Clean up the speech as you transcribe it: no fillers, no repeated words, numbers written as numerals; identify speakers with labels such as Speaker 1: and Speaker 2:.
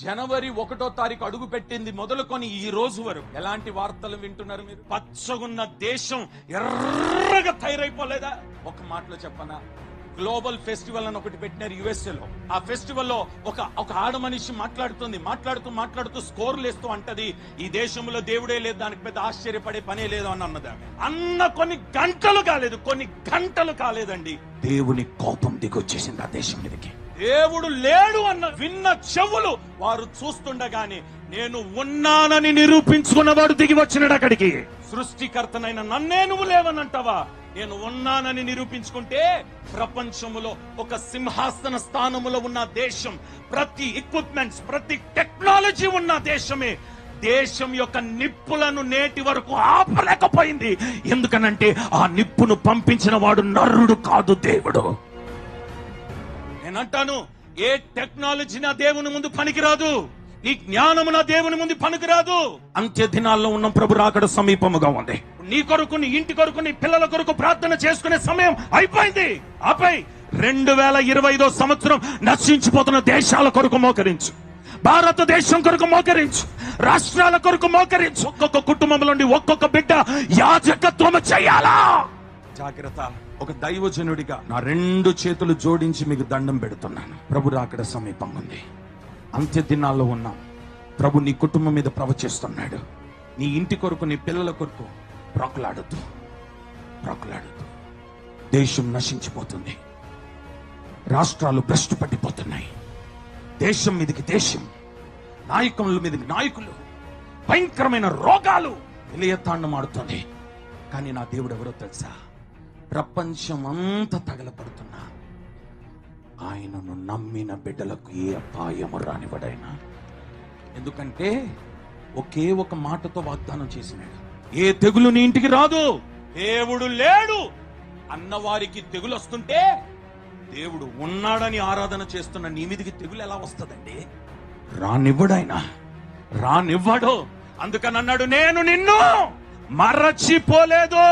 Speaker 1: జనవరి 1వ తారీఖు అడుగు పెట్టింది మొదలుకొని ఈ రోజు వరకు ఎలాంటి వార్తలు వింటున్నారు మీరు? పచ్చగున్న దేశం ఎర్రగా తయారైపోలేదా? ఒక మాటలో చెప్పనా, గ్లోబల్ ఫెస్టివల్ అని ఒకటి పెట్టినారు USA లో. ఆ ఫెస్టివల్ లో ఒక ఆడ మనిషి మాట్లాడుతూ స్కోర్లు వేస్తూ అంటది, ఈ దేశంలో దేవుడే లేదు, దానికి పెద్ద ఆశ్చర్యపడే పనే లేదు అని అన్నదా. కొన్ని గంటలు కాలేదండి, దేవుని కోపం దిగొచ్చేసింది ఆ దేశం మీదకి. దేవుడు లేడు అన్న విన్న చెవులు వారు చూస్తుండగానే నేను ఉన్నానని నిరూపించుకున్నవాడు దిగి వచ్చినాడు అక్కడికి. సృష్టికర్తనైన నన్నే నువ్వు లేవనంటావా? నేను ఉన్నానని నిరూపించుకుంటే ప్రపంచంలో ఒక సింహాసన స్థానములో ఉన్న దేశం, ప్రతి ఎక్విప్మెంట్స్, ప్రతి టెక్నాలజీ ఉన్న దేశమే దేశం యొక్క నిప్పులను నేటి వరకు ఆపలేకపోయింది. ఎందుకనంటే ఆ నిప్పును పంపించిన వాడు నరుడు కాదు, దేవుడు. నేనంటాను, ఏ టెక్నాలజీ నా దేవుని ముందు పనికిరాదు, నీ జ్ఞానము నా దేవుని ముందు పనికిరాదు. అంత్య దినాల్లో ఉన్న ప్రభు రాకడ సమీపముగా ఉంది. నీ కొరకు, నీ ఇంటి కొరకు, నీ పిల్లల కొరకు ప్రార్థన చేసుకునే సమయం అయిపోయింది. ఆపై 2025వ సంవత్సరం నశించిపోతున్న దేశాల కొరకు మోకరించు, భారతదేశం కొరకు మోకరించు, రాష్ట్రాల కొరకు మోకరించు. ఒక్కొక్క కుటుంబంలో ఒక్కొక్క బిడ్డ యాజకత్వం చేయాలా? జాగ్రత్త. ఒక దైవజనుడిగా నా 2 చేతులు జోడించి మీకు దండం పెడుతున్నాను. ప్రభు రాకడ సమీపంగా ఉంది. అంత్య దినాల్లో ఉన్నాం. ప్రభు నీ కుటుంబం మీద ప్రవచిస్తున్నాడు. నీ ఇంటి కొరకు, నీ పిల్లల కొరకు ప్రాకులాడొద్దు. దేశం నశించిపోతుంది, రాష్ట్రాలు భ్రష్టు పట్టిపోతున్నాయి, దేశం మీదకి దేశం, నాయకుల మీదకి నాయకులు, భయంకరమైన రోగాలు విలయతాండం ఆడుతుంది. కానీ నా దేవుడు ఎవరో తెలుసా? ప్రపంచమంతా తగలపడుతున్నా ఆయనను నమ్మిన బిడ్డలకు ఏ అపాయము రానివ్వడైనా. ఎందుకంటే ఒకే ఒక మాటతో వాగ్దానం చేసినాడు, ఏ తెగులు నీ ఇంటికి రాదు. దేవుడు లేడు అన్నవారికి తెగులు వస్తుంటే దేవుడు ఉన్నాడని ఆరాధన చేస్తున్న నీ మీదికి తెగులు ఎలా వస్తుందండి? రానివ్వడు. అందుకని అన్నాడు, నేను నిన్ను మరచిపోలేదు.